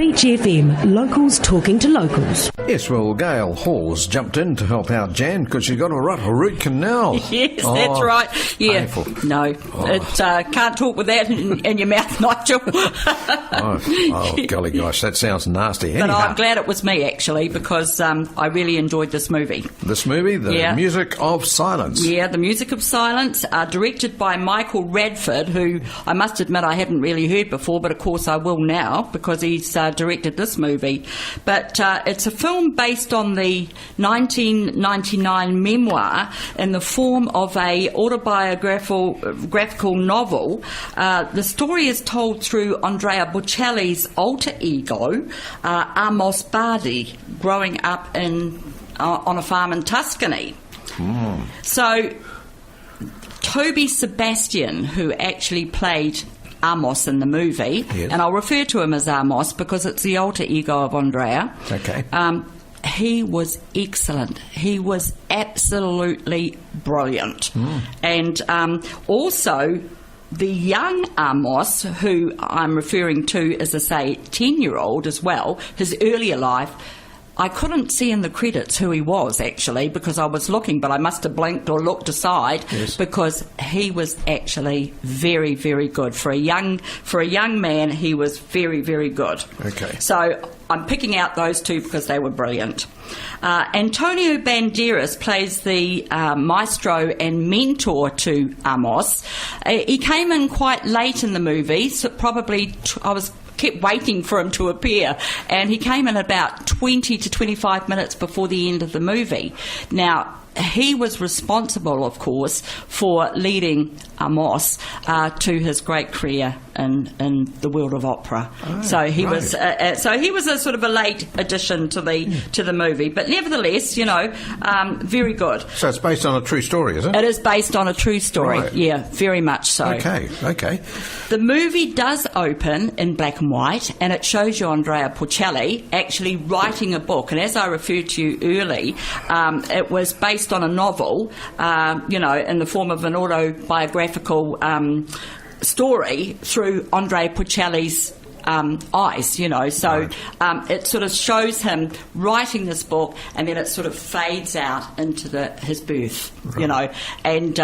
Beach FM, locals talking to locals. Yes, well, Gail Hall's jumped in to help out Jan because she's got a root canal. Yes, that's right. Yeah, painful. No, it can't talk with that in your mouth, Nigel. Golly gosh, that sounds nasty. But Anyhow, I'm glad it was me, actually, because I really enjoyed this movie. This movie, The Music of Silence. Yeah, The Music of Silence, directed by Michael Radford, who I must admit I hadn't really heard before, but of course I will now because he's directed this movie. But it's a film based on the 1999 memoir in the form of a autobiographical novel. The story is told through Andrea Bocelli's alter ego, Amos Bardi, growing up on a farm in Tuscany. So Toby Sebastian, who actually played Amos in the movie, and I'll refer to him as Amos because it's the alter ego of Andrea. Okay. He was excellent. He was absolutely brilliant. And also the young Amos, who I'm referring to as, I say, 10-year-old as well, his earlier life, I couldn't see in the credits who he was, actually, because I was looking, but I must have blinked or looked aside because he was actually very, very good. For a young man, he was very, very good. Okay. So I'm picking out those two because they were brilliant. Antonio Banderas plays the maestro and mentor to Amos. He came in quite late in the movie, so probably kept waiting for him to appear, and he came in about 20 to 25 minutes before the end of the movie. Now, he was responsible, of course, for leading Amos to his great career in the world of opera. So he was a sort of a late addition to the movie, but nevertheless, very good. So it's based on a true story, is it? It is based on a true story. Right. Yeah, very much so. Okay. The movie does open in black and white, and it shows you Andrea Bocelli actually writing a book. And as I referred to you early, it was based on a novel, in the form of an autobiographical story through Andrea Bocelli's eyes, so it sort of shows him writing this book, and then it sort of fades out into his birth, and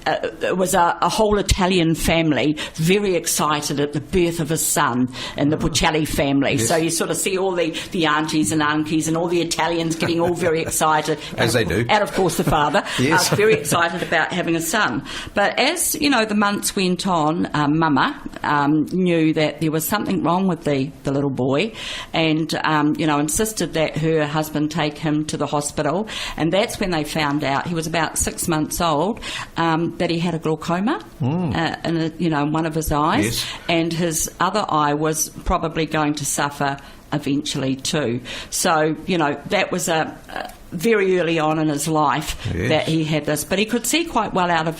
it was a whole Italian family very excited at the birth of a son in the Bocelli family. So you sort of see all the aunties and uncles and all the Italians getting all very excited. As they do. And of course the father, very excited about having a son. But as, the months went on, Mama knew that there was something wrong with the little boy, and insisted that her husband take him to the hospital. And that's when they found out, he was about 6 months old, that he had a glaucoma in one of his eyes, and his other eye was probably going to suffer eventually too. So that was a very early on in his life that he had this, but he could see quite well out of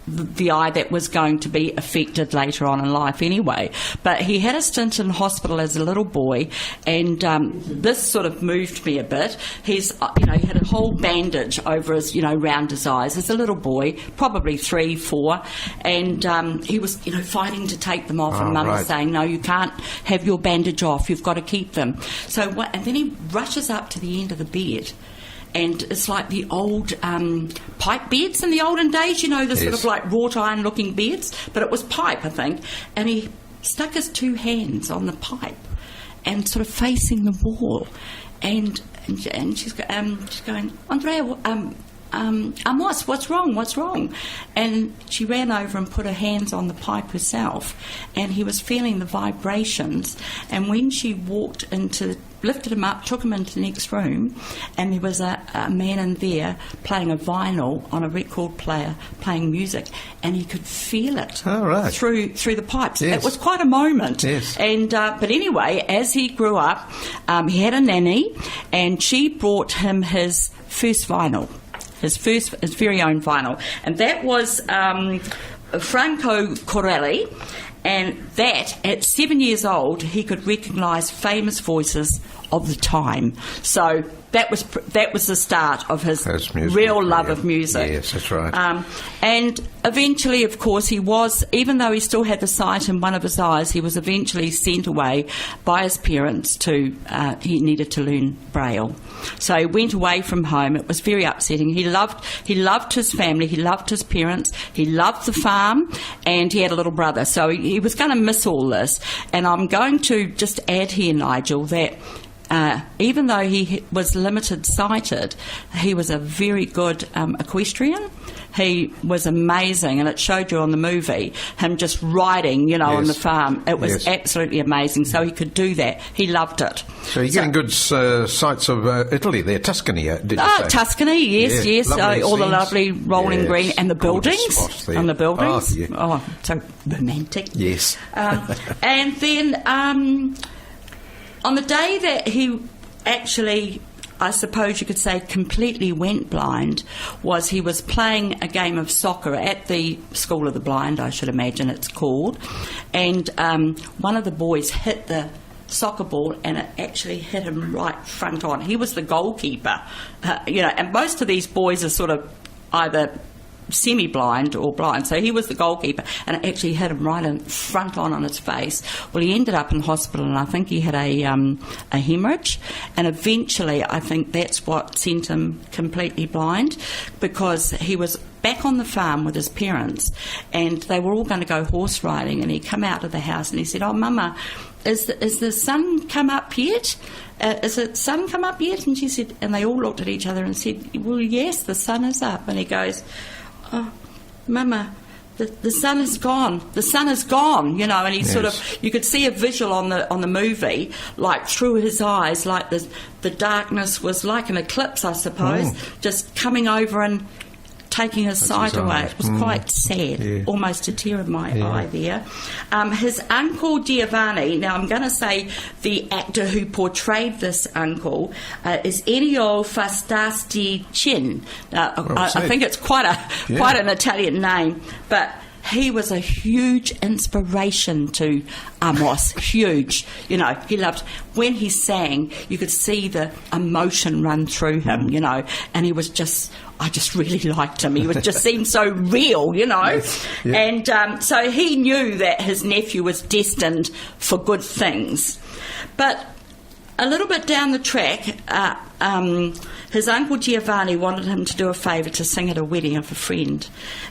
the eye that was going to be affected later on in life anyway. But he had a stint in hospital as a little boy, and this sort of moved me a bit. He's, he had a whole bandage over his, round his eyes as a little boy, probably 3, 4, and he was, fighting to take them off, and Mum was saying, no, you can't have your bandage off, you've got to keep them. So, and then he rushes up to the end of the bed, and it's like the old pipe beds in the olden days, the sort of like wrought iron looking beds, but it was pipe, I think, and he stuck his 2 hands on the pipe and sort of facing the wall, and she's going, Andrea, Amos, what's wrong? And she ran over and put her hands on the pipe herself, and he was feeling the vibrations, and when she lifted him up, took him into the next room, and there was a man in there playing a vinyl on a record player, playing music, and he could feel it through the pipes. It was quite a moment. And but anyway, as he grew up, he had a nanny, and she brought him his first vinyl, his very own vinyl, and that was Franco Corelli. And that, at 7 years old, he could recognise famous voices of the time. So that was the start of his real love of music. Yes, that's right. And eventually, of course, he was, even though he still had the sight in one of his eyes, he was eventually sent away by his parents to, he needed to learn Braille. So he went away from home. It was very upsetting. He loved his family, he loved his parents, he loved the farm, and he had a little brother. So he was going to miss all this. And I'm going to just add here, Nigel, that even though he was limited sighted, he was a very good equestrian. He was amazing, and it showed you on the movie, him just riding, on the farm. It was absolutely amazing. So he could do that. He loved it. So you're getting good sights of Italy there, Tuscany, did you say? Tuscany, yes. All the lovely rolling green and the buildings. And the buildings. Oh, yeah. Oh, so romantic. Yes. And then on the day that he actually, I suppose you could say, completely went blind, he was playing a game of soccer at the School of the Blind, I should imagine it's called, and one of the boys hit the soccer ball and it actually hit him right front on. He was the goalkeeper, and most of these boys are sort of either semi-blind or blind, so he was the goalkeeper, and it actually hit him right in front on his face. Well, he ended up in hospital, and I think he had a hemorrhage, and eventually I think that's what sent him completely blind, because he was back on the farm with his parents, and they were all going to go horse riding, and he come out of the house and he said, "Oh, Mama, is the sun come up yet? Is the sun come up yet?" And she said, and they all looked at each other and said, "Well, yes, the sun is up." And he goes, "Oh, Mama, the sun is gone. The sun is gone," and he sort of, you could see a visual on the movie, like through his eyes, like the darkness was like an eclipse, I suppose, just coming over and taking his sight away. It was quite sad, almost a tear in my eye there. His uncle Giovanni, now I'm going to say the actor who portrayed this uncle is Ennio Fastasti Chin. I think it's quite an Italian name, but he was a huge inspiration to Amos. Huge. He loved, when he sang, you could see the emotion run through him, and he was just, I just really liked him. He just seemed so real, Yes. Yeah. And so he knew that his nephew was destined for good things. But a little bit down the track, his uncle Giovanni wanted him to do a favour, to sing at a wedding of a friend.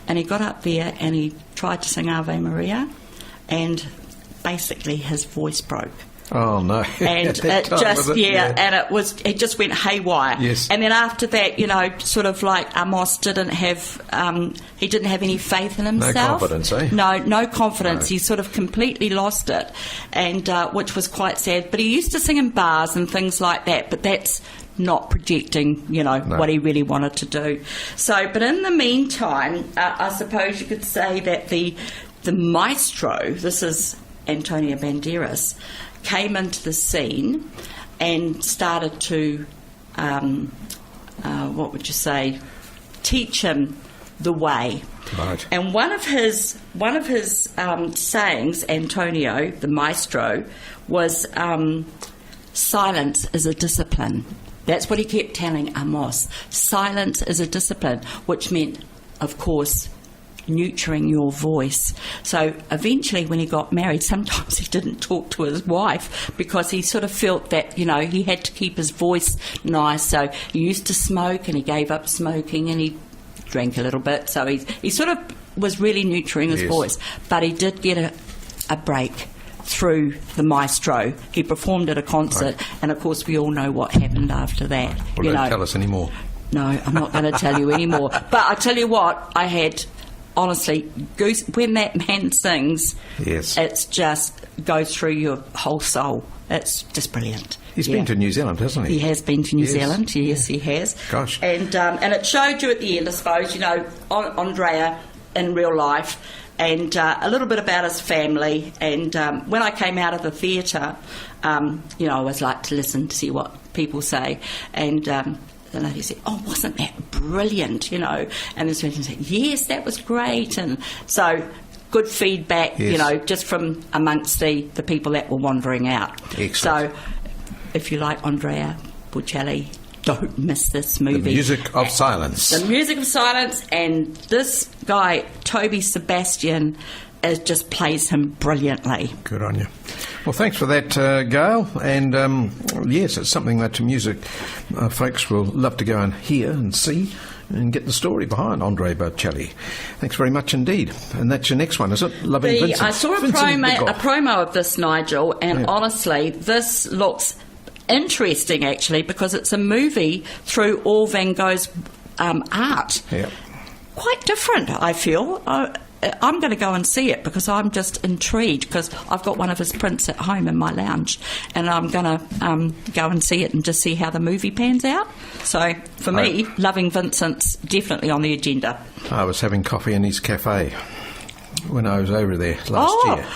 And he got up there and he tried to sing Ave Maria, and basically his voice broke. Oh no! And it just went haywire. Yes. And then after that, sort of like Amos didn't have any faith in himself. No confidence, eh? No confidence. No. He sort of completely lost it, and which was quite sad. But he used to sing in bars and things like that. But that's not projecting, what he really wanted to do. So, but in the meantime, I suppose you could say that the maestro, this is Antonio Banderas, came into the scene and started to, teach him the way. Right. And one of his sayings, Antonio, the maestro, was silence is a discipline. That's what he kept telling Amos. Silence is a discipline, which meant, of course, nurturing your voice. So eventually when he got married, sometimes he didn't talk to his wife because he sort of felt that, he had to keep his voice nice. So he used to smoke and he gave up smoking and he drank a little bit. So he sort of was really nurturing his voice. But he did get a break through the maestro. He performed at a concert, and of course we all know what happened after that. Well, don't tell us anymore. No, I'm not going to tell you anymore. But I tell you what, I had, honestly, when that man sings, it's just goes through your whole soul. It's just brilliant. He's been to New Zealand, hasn't he? He has been to New Zealand. Yes, he has. Gosh. And it showed you at the end, I suppose, Andrea in real life, and a little bit about his family. And when I came out of the theatre, I always like to listen to see what people say. And the lady said, "Oh, wasn't that brilliant?" And this person said, "Yes, that was great." And so good feedback, just from amongst the people that were wandering out. Excellent. So if you like Andrea Bocelli, don't miss this movie. The Music of Silence. The Music of Silence, and this guy, Toby Sebastian, just plays him brilliantly. Good on you. Well, thanks for that, Gail. And yes, it's something that music folks will love to go and hear and see and get the story behind Andrea Bocelli. Thanks very much indeed. And that's your next one, is it? Loving Vincent. I saw a promo of this, Nigel, and honestly, this looks interesting actually, because it's a movie through all Van Gogh's art. Yeah. Quite different, I feel. I'm going to go and see it because I'm just intrigued, because I've got one of his prints at home in my lounge, and I'm going to go and see it and just see how the movie pans out. So for me, Loving Vincent's definitely on the agenda. I was having coffee in his cafe when I was over there last year.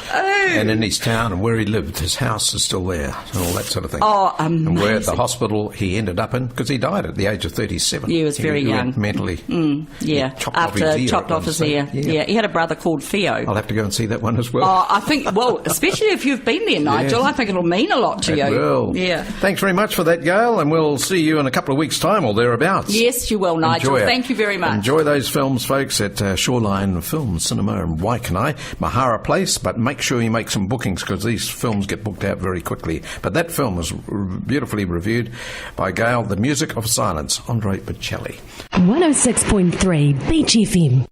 And in his town, and where he lived, his house is still there, and all that sort of thing. Oh, amazing. And where the hospital he ended up in, because he died at the age of 37. He was very young. Mentally. Chopped off his ear. Yeah, he had a brother called Theo. I'll have to go and see that one as well. Oh, I think, well, especially if you've been there, Nigel, I think it'll mean a lot to you. Will. Yeah. Thanks very much for that, Gail, and we'll see you in a couple of weeks' time or thereabouts. Yes, you will, Nigel. Thank you very much. Enjoy those films, folks, at Shoreline Cinema in Waekanae, Mahara Place, but make sure you make some bookings, because these films get booked out very quickly. But that film was beautifully reviewed by Gail, The Music of Silence, Andrea Bocelli. 106.3 Beach FM.